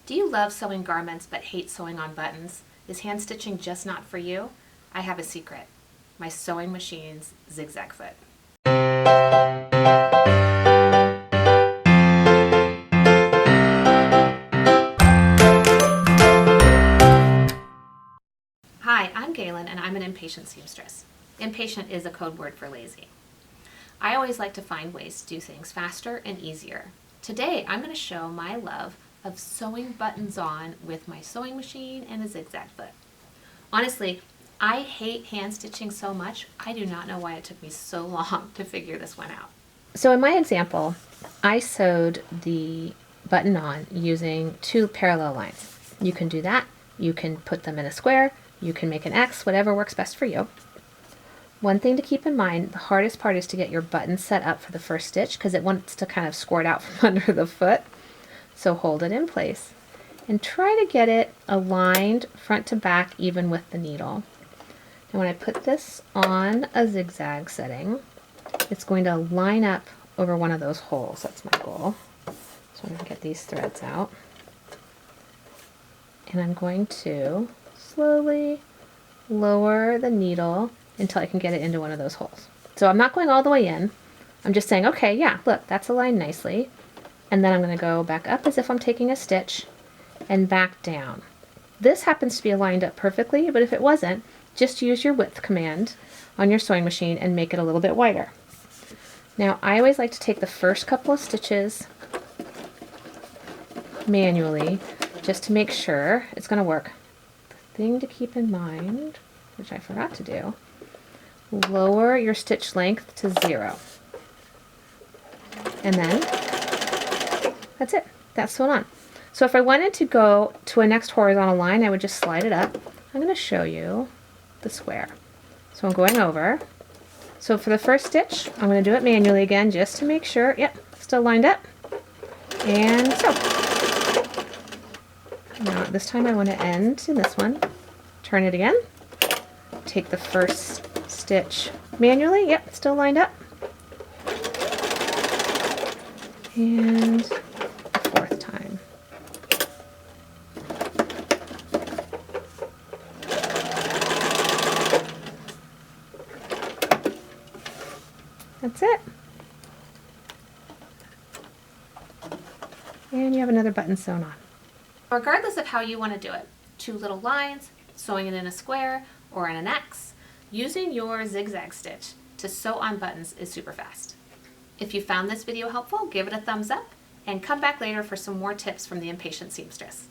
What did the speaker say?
Do you love sewing garments but hate sewing on buttons? Is hand stitching just not for you? I have a secret. My sewing machine's zigzag foot. Hi, I'm Gailen and I'm an impatient seamstress. Impatient is a code word for lazy. I always like to find ways to do things faster and easier. Today I'm going to show my love of sewing buttons on with my sewing machine and a zigzag foot. Honestly, I hate hand stitching so much, I do not know why it took me so long to figure this one out. So in my example, I sewed the button on using 2 parallel lines. You can do that, you can put them in a square, you can make an X, whatever works best for you. One thing to keep in mind, the hardest part is to get your button set up for the first stitch because it wants to kind of squirt out from under the foot. So hold it in place and try to get it aligned front to back even with the needle. And when I put this on a zigzag setting, it's going to line up over one of those holes. That's my goal. So I'm going to get these threads out. And I'm going to slowly lower the needle until I can get it into one of those holes. So I'm not going all the way in. I'm just saying, okay, yeah, look, that's aligned nicely. And then I'm going to go back up as if I'm taking a stitch and back down. This happens to be aligned up perfectly, but if it wasn't, just use your width command on your sewing machine and make it a little bit wider. Now, I always like to take the first couple of stitches manually just to make sure it's going to work. The thing to keep in mind, which I forgot to do, lower your stitch length to 0. And then that's it. That's sewn on. So if I wanted to go to a next horizontal line, I would just slide it up. I'm going to show you the square. So I'm going over. So for the first stitch, I'm going to do it manually again just to make sure, yep, still lined up. And so. Now this time I want to end in this one. Turn it again. Take the first stitch manually, yep, still lined up. And the fourth time. That's it. And you have another button sewn on. Regardless of how you want to do it, 2 little lines, sewing it in a square or in an X, using your zigzag stitch to sew on buttons is super fast. If you found this video helpful, give it a thumbs up and come back later for some more tips from the impatient seamstress.